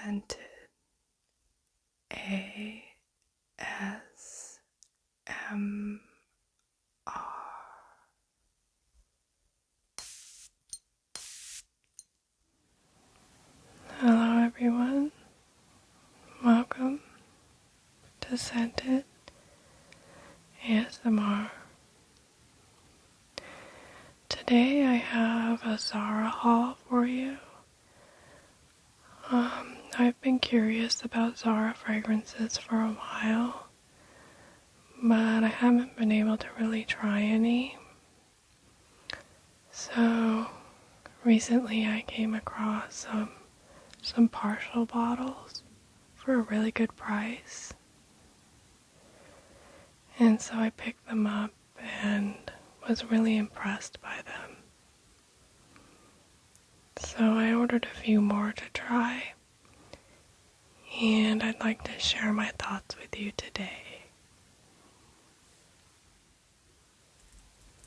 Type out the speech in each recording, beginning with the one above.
Scented ASMR. Hello everyone, welcome to Scented ASMR. Today I have a Zara haul for you. I've been curious about Zara fragrances for a while, but I haven't been able to really try any. So recently I came across some partial bottles for a really good price. And so I picked them up and was really impressed by them. So I ordered a few more to try, and I'd like to share my thoughts with you today.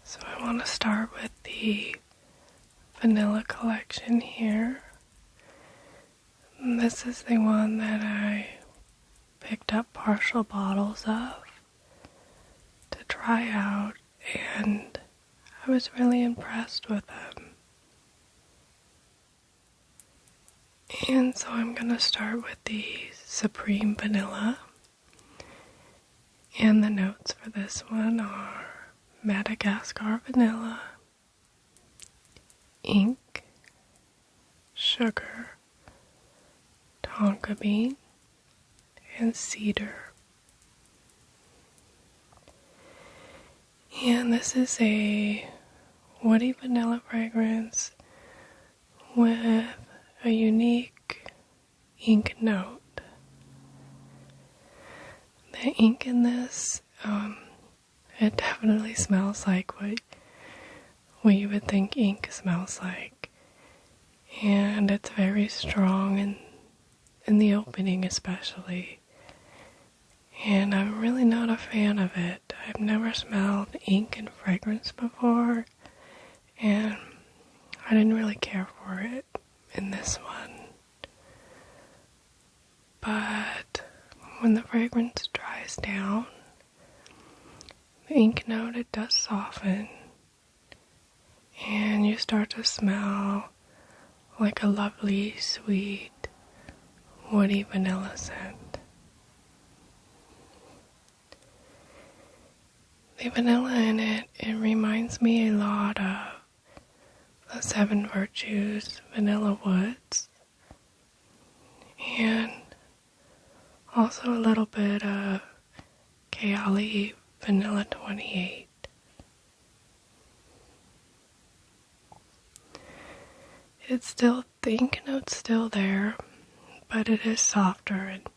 So I want to start with the vanilla collection here. This is the one that I picked up partial bottles of to try out, and I was really impressed with them. And so I'm going to start with the Supreme Vanilla. And the notes for this one are Madagascar Vanilla, ink, sugar, tonka bean, and cedar. And this is a woody vanilla fragrance with a unique ink note. The ink in this, it definitely smells like what you would think ink smells like. And it's very strong in the opening especially. And I'm really not a fan of it. I've never smelled ink in fragrance before, and I didn't really care for it in this one. But when the fragrance dries down, the ink note, it does soften, and you start to smell like a lovely, sweet, woody vanilla scent. The vanilla in it reminds me a lot of the Seven Virtues Vanilla Woods, and also a little bit of Kayali Vanilla 28. It's still, the ink note's still there, but it is softer and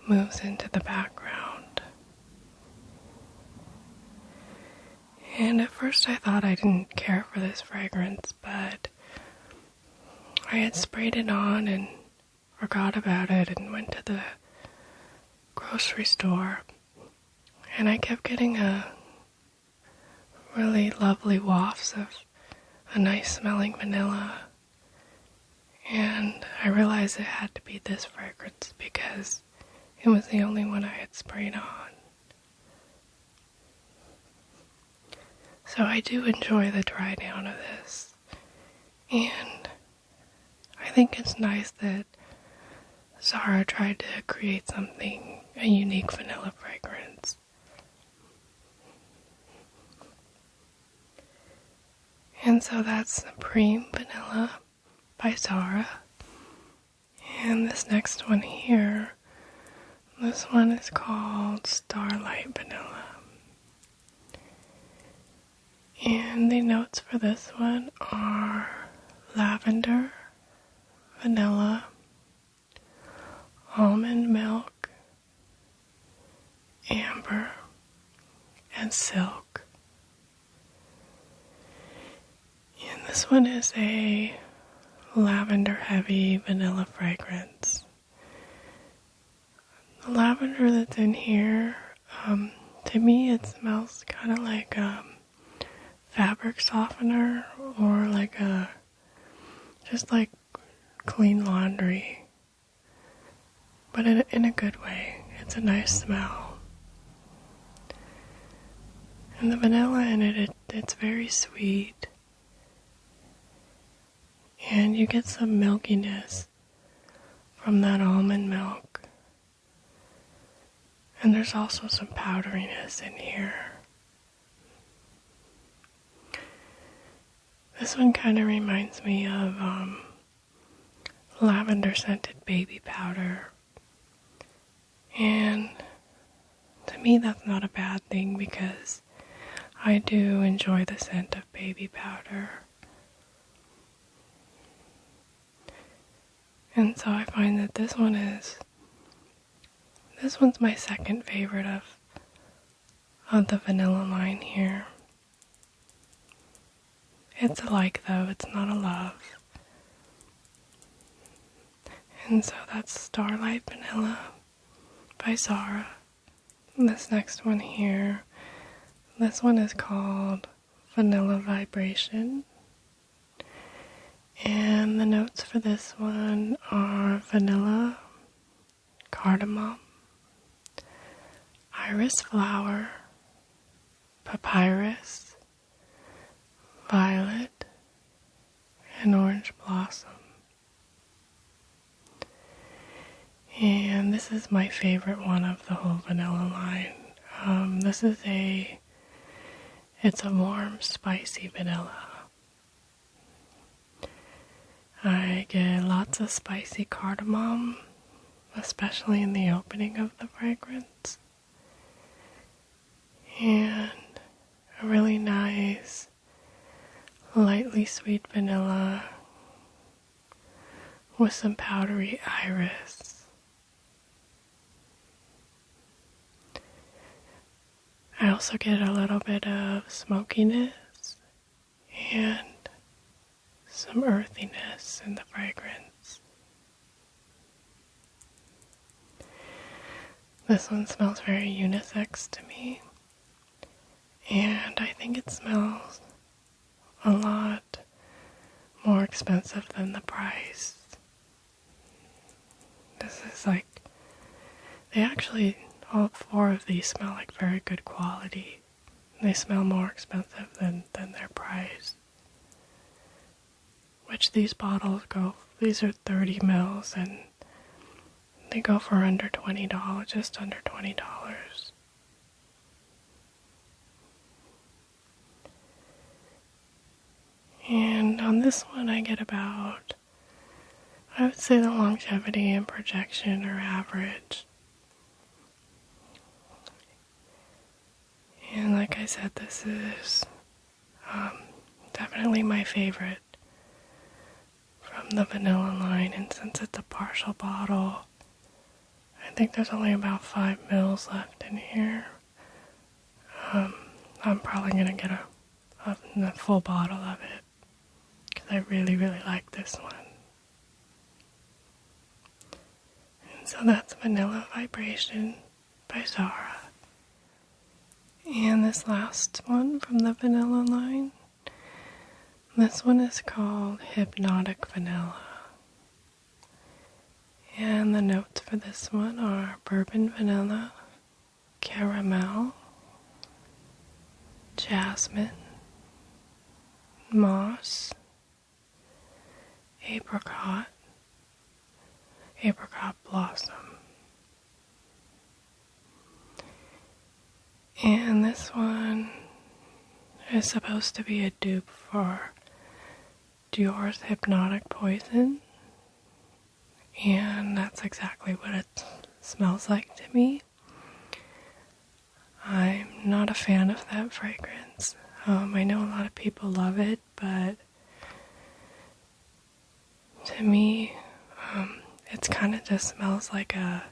moves into the background. And at first I thought I didn't care for this fragrance, but I had sprayed it on and forgot about it and went to the grocery store, and I kept getting a really lovely wafts of a nice smelling vanilla, and I realized it had to be this fragrance because it was the only one I had sprayed on. So I do enjoy the dry down of this, and I think it's nice that Zara tried to create something, a unique vanilla fragrance. And so that's Supreme Vanilla by Zara. And this next one here, this one is called Starlight Vanilla. And the notes for this one are lavender, vanilla, almond milk, amber, and silk. And this one is a lavender heavy vanilla fragrance. The lavender that's in here, to me it smells kind of like fabric softener, or like just like clean laundry. but in a good way. It's a nice smell. And the vanilla in it's very sweet. And you get some milkiness from that almond milk. And there's also some powderiness in here. This one kind of reminds me of lavender scented baby powder. And to me that's not a bad thing because I do enjoy the scent of baby powder. And so I find that this one's my second favorite of the vanilla line here. It's a like though, it's not a love. And so that's Starlight Vanilla by Zara. And this next one here, this one is called Vanilla Vibration. And the notes for this one are vanilla, cardamom, iris flower, papyrus, violet, and orange blossom. And this is my favorite one of the whole vanilla line. It's a warm, spicy vanilla. I get lots of spicy cardamom, especially in the opening of the fragrance. And a really nice, lightly sweet vanilla with some powdery iris. I also get a little bit of smokiness and some earthiness in the fragrance. This one smells very unisex to me, and I think it smells a lot more expensive than the price. All four of these smell like very good quality. They smell more expensive than their price. Which these these are 30 mils and they go for under $20, just under $20. And on this one I get about, I would say the longevity and projection are average. And like I said, this is definitely my favorite from the vanilla line, and since it's a partial bottle, I think there's only about 5 mils left in here. I'm probably going to get a full bottle of it, because I really, really like this one. And so that's Vanilla Vibration by Zara. And this last one from the vanilla line, this one is called Hypnotic Vanilla. And the notes for this one are bourbon vanilla, caramel, jasmine, moss, apricot blossom. And this one is supposed to be a dupe for Dior's Hypnotic Poison. And that's exactly what it smells like to me. I'm not a fan of that fragrance. I know a lot of people love it, but to me, it kind of just smells like a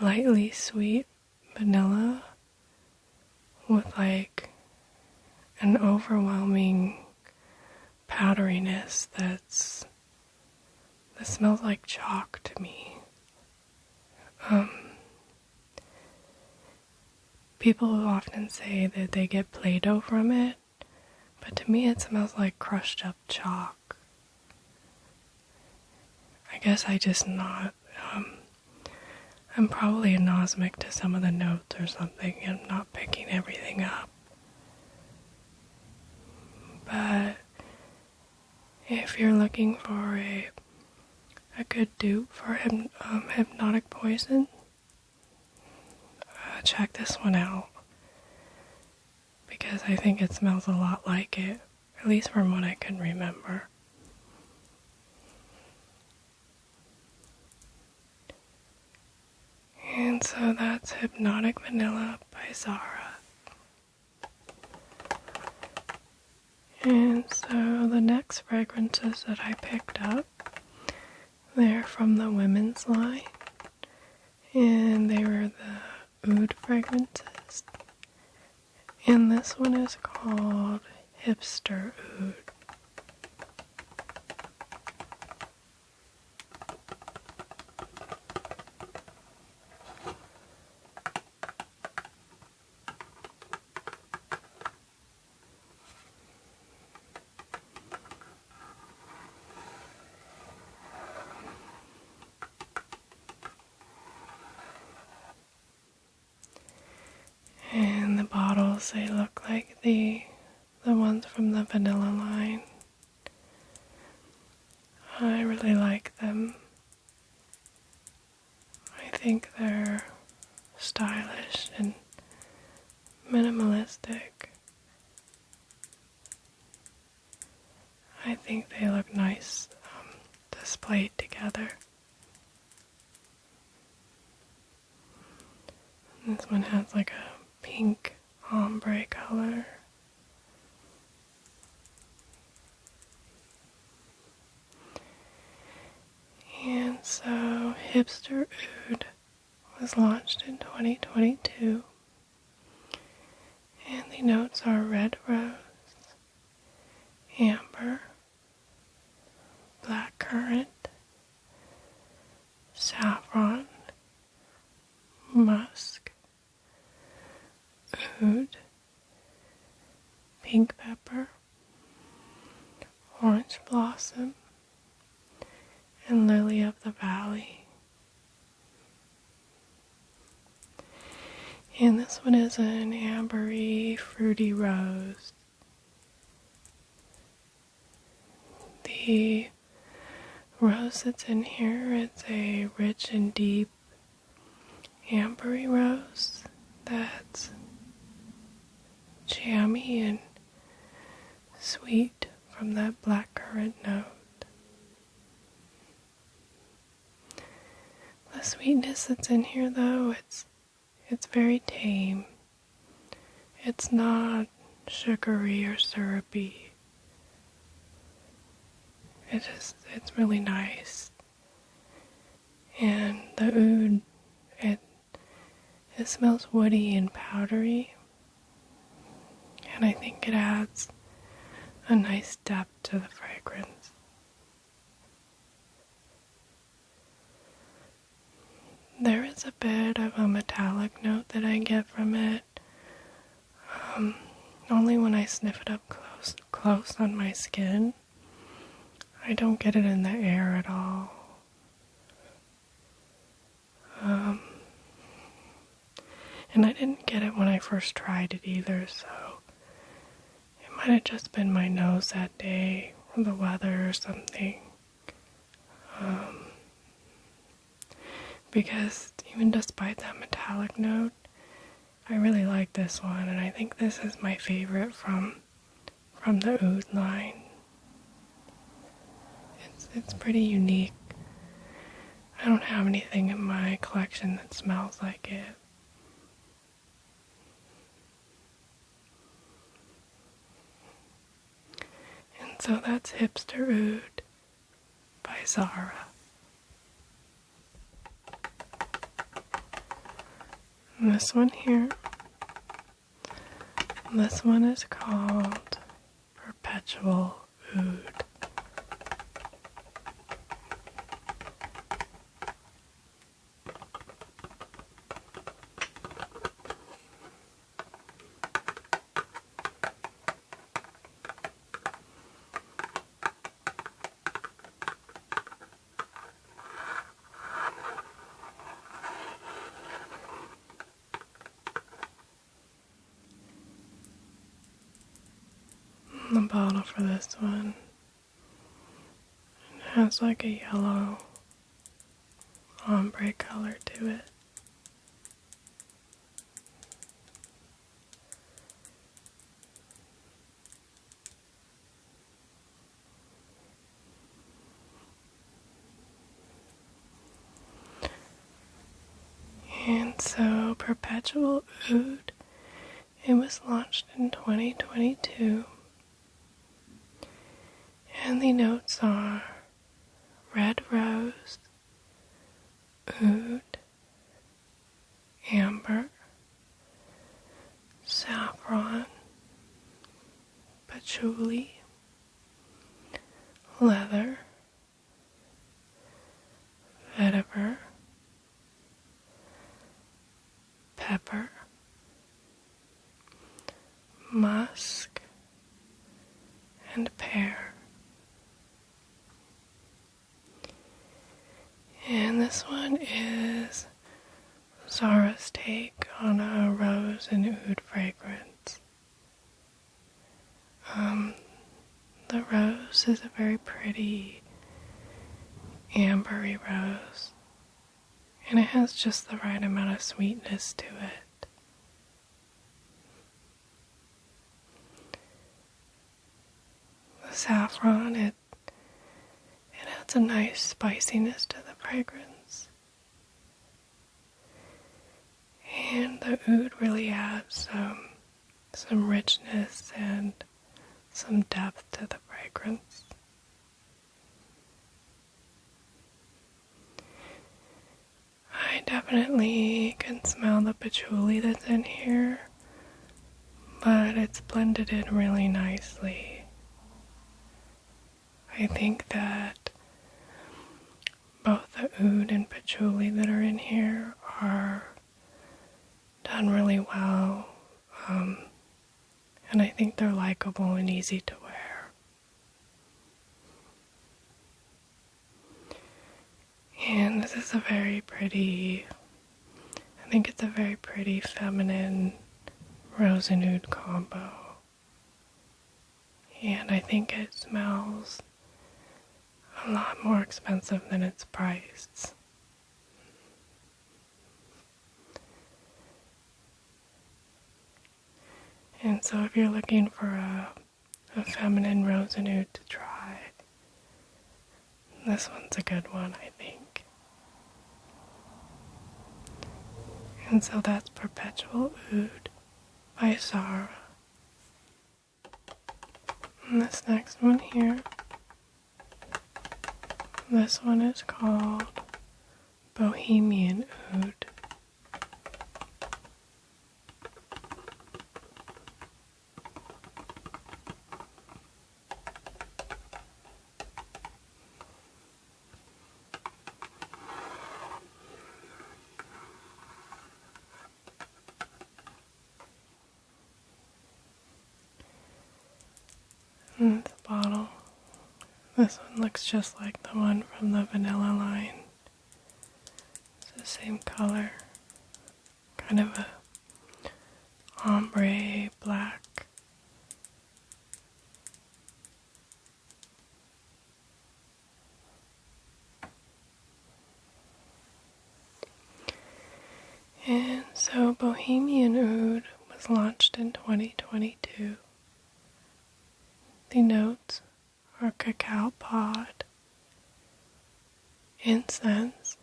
lightly sweet vanilla with like an overwhelming powderiness that smells like chalk to me. People often say that they get Play-Doh from it, but to me it smells like crushed up chalk. I guess I just not I'm probably anosmic to some of the notes or something. I'm not picking everything up. But if you're looking for a good dupe for Hypnotic Poison, check this one out. Because I think it smells a lot like it, at least from what I can remember. And so that's Hypnotic Vanilla by Zara. And so the next fragrances that I picked up, they're from the women's line. And they were the Oud fragrances. And this one is called Hipster Oud. And the bottles, they look like the ones from the vanilla line. I really like them. I think they're stylish and minimalistic. I think they look nice displayed together. This one has like a pink ombre color. And so Hipster Oud was launched in 2022. And the notes are red rose, amber, blackcurrant, saffron, musk, oud, pink pepper, orange blossom, and lily of the valley. And this one is an ambery, fruity rose. The rose that's in here, it's a rich and deep ambery rose that's jammy and sweet from that blackcurrant note. The sweetness that's in here, though, it's very tame. It's not sugary or syrupy. It's really nice. And the oud, it smells woody and powdery. And I think it adds a nice depth to the fragrance. There is a bit of a metallic note that I get from it. Only when I sniff it up close on my skin. I don't get it in the air at all. And I didn't get it when I first tried it either, so it might have just been my nose that day, or the weather or something. Because even despite that metallic note, I really like this one, and I think this is my favorite from the Oud line. It's pretty unique. I don't have anything in my collection that smells like it. And so that's Hipster Oud by Zara. And this one here, this one is called Perpetual Oud. for this one. It has like a yellow ombre color to it. And so Perpetual Oud, it was launched in 2022, and the notes are red rose, oud, amber, saffron, patchouli, leather, vetiver, pepper, musk, and pear. And this one is Zara's take on a rose and oud fragrance. The rose is a very pretty ambery rose, and it has just the right amount of sweetness to it. The saffron, it adds a nice spiciness to the fragrance. And the oud really adds some richness and some depth to the fragrance. I definitely can smell the patchouli that's in here, but it's blended in really nicely. I think that both the oud and patchouli that are in here are done really well, and I think they're likable and easy to wear. And this is a very pretty, I think it's a very pretty feminine rose and oud combo. And I think it smells a lot more expensive than its price. And so if you're looking for a feminine rose and oud to try, this one's a good one, I think. And so that's Perpetual Oud by Zara. And this next one here, this one is called Bohemian Oud. And the bottle, this one looks just like the one from the vanilla line. It's the same color, kind of a ombre black. And so Bohemian Oud was launched in 2022. The notes are cacao pod, incense,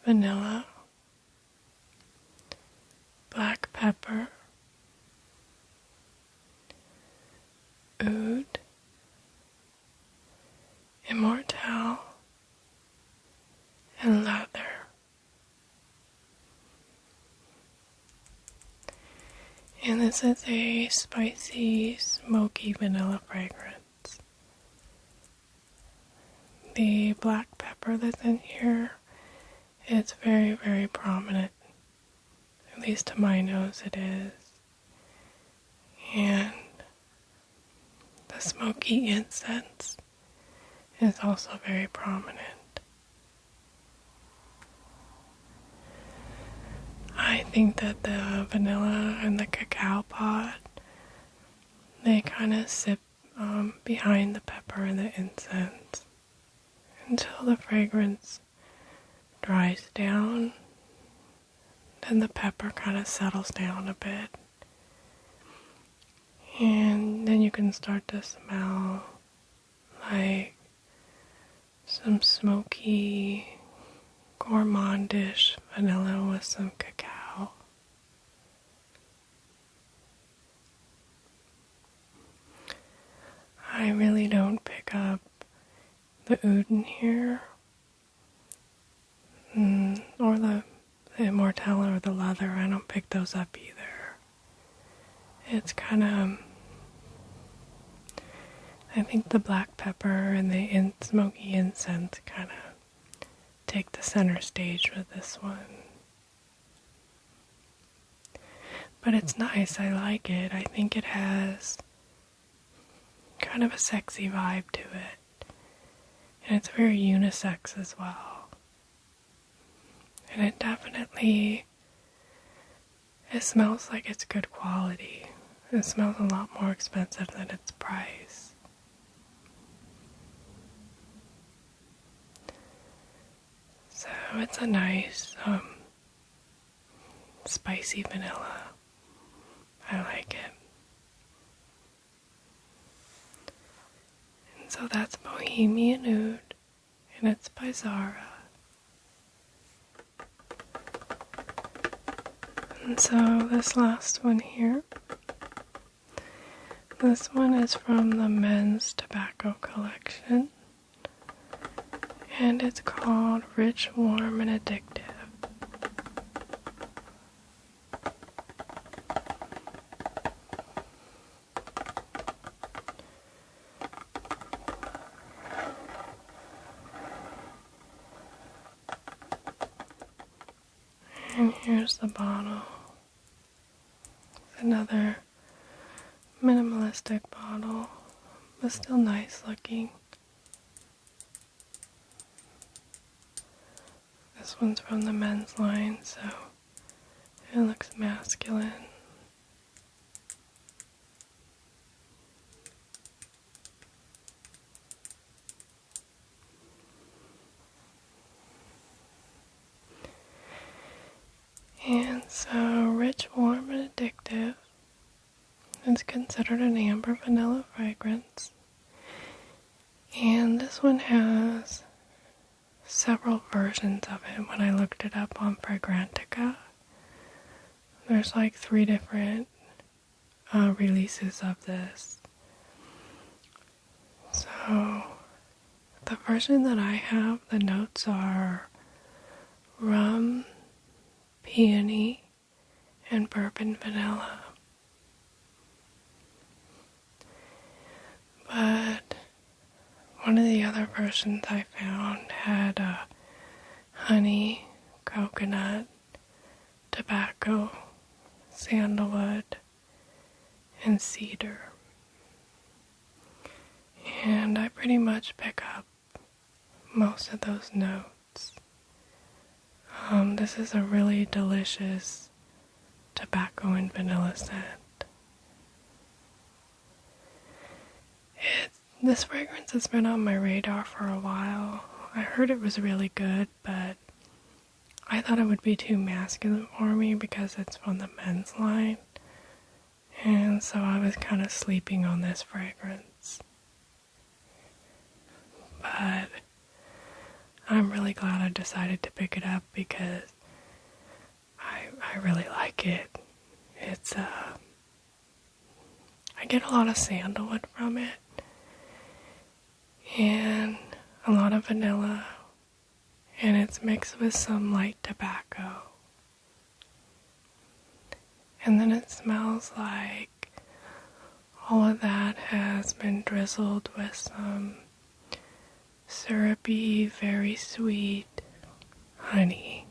vanilla, black pepper, oud, immortelle, and leather. And this is a spicy, smoky vanilla fragrance. The black pepper that's in here is very, very prominent. At least to my nose it is. And the smoky incense is also very prominent. I think that the vanilla and the cacao pod, they kind of sit behind the pepper and the incense until the fragrance dries down. Then the pepper kind of settles down a bit. And then you can start to smell like some smoky, gourmandish vanilla with some cacao. I really don't pick up the oud in here, or the immortelle or the leather. I don't pick those up either. It's kind of, I think the black pepper and the smoky incense kind of take the center stage with this one. But it's nice, I like it. I think it has kind of a sexy vibe to it. And it's very unisex as well. And it definitely, it smells like it's good quality. It smells a lot more expensive than its price. So it's a nice, spicy vanilla. I like it. And so that's Bohemian Oud, and it's by Zara. And so this last one here, this one is from the men's tobacco collection, and it's called Rich, Warm, and Addictive. And here's the bottle. It's another minimalistic bottle, but still nice looking. This one's from the men's line, so it looks masculine. And so, Rich, Warm, and Addictive is considered an amber vanilla fragrance. And this one has several versions of it. When I looked it up on Fragrantica, there's like 3 different releases of this. So, the version that I have, the notes are rum, peony, and bourbon vanilla. But one of the other versions I found had honey, coconut, tobacco, sandalwood, and cedar. And I pretty much pick up most of those notes. This is a really delicious tobacco and vanilla scent. This fragrance has been on my radar for a while. I heard it was really good, but I thought it would be too masculine for me because it's from the men's line. And so I was kind of sleeping on this fragrance. But I'm really glad I decided to pick it up because I really like it. It's I get a lot of sandalwood from it and a lot of vanilla, and it's mixed with some light tobacco. And then it smells like all of that has been drizzled with some syrupy, very sweet honey.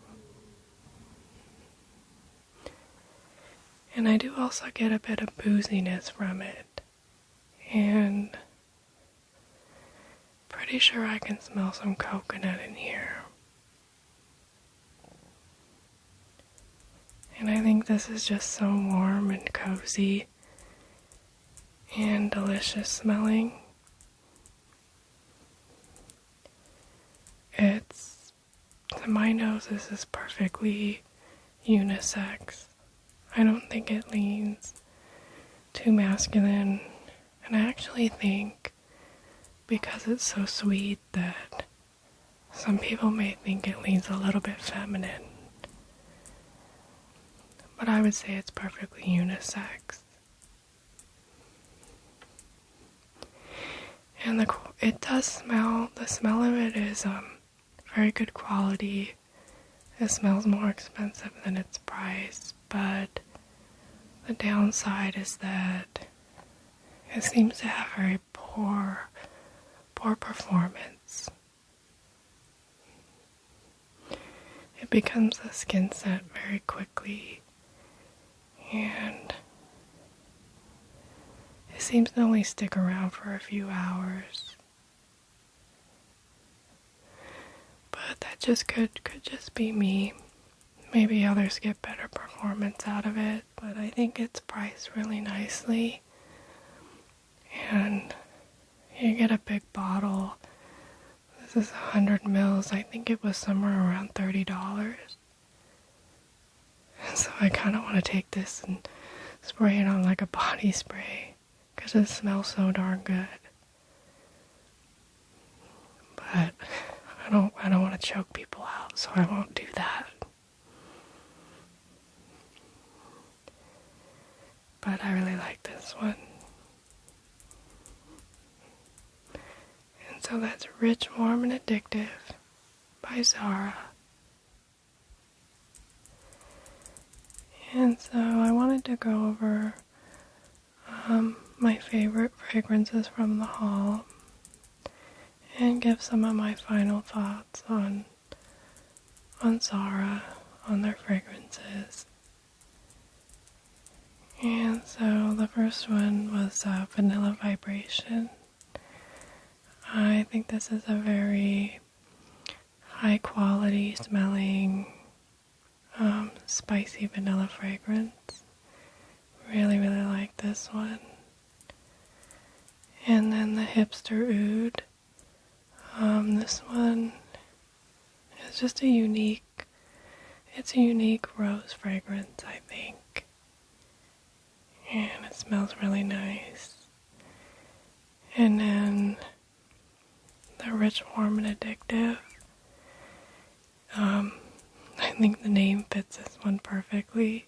And I do also get a bit of booziness from it. And pretty sure I can smell some coconut in here. And I think this is just so warm and cozy. and delicious smelling. It's, to my nose, this is perfectly unisex. I don't think it leans too masculine, and I actually think because it's so sweet that some people may think it leans a little bit feminine. But I would say it's perfectly unisex. And it does smell, the smell of it is very good quality. It smells more expensive than its price, but the downside is that it seems to have very poor performance. It becomes a skin scent very quickly, and it seems to only stick around for a few hours. But that just could just be me. Maybe others get better performance out of it, but I think it's priced really nicely. And you get a big bottle. This is 100 mils. I think it was somewhere around $30. So I kind of want to take this and spray it on like a body spray because it smells so darn good. But I don't want to choke people out, so I won't do that. But I really like this one. And so that's Rich, Warm, and Addictive by Zara. And so I wanted to go over my favorite fragrances from the haul and give some of my final thoughts on Zara, on their fragrances. And so the first one was Vanilla Vibration. I think this is a very high quality smelling spicy vanilla fragrance. Really like this one. And then the Hipster Oud. This one is just a unique rose fragrance, I think. And it smells really nice. And then the Rich, Warm, and Addictive. I think the name fits this one perfectly.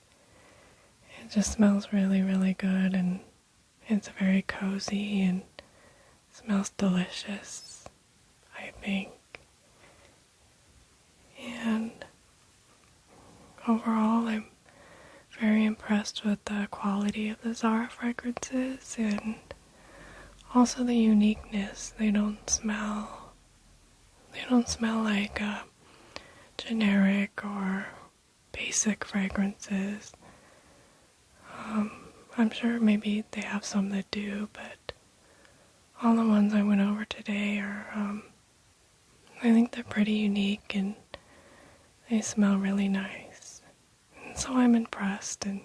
It just smells really good, and it's very cozy and smells delicious, I think. And overall, I'm very impressed with the quality of the Zara fragrances and also the uniqueness. They don't smell like generic or basic fragrances. I'm sure maybe they have some that do, but all the ones I went over today are, I think they're pretty unique and they smell really nice. And so I'm impressed, and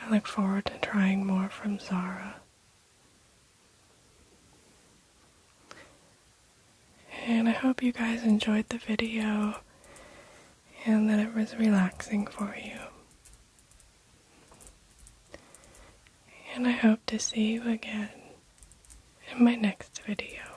I look forward to trying more from Zara. And I hope you guys enjoyed the video and that it was relaxing for you. And I hope to see you again in my next video.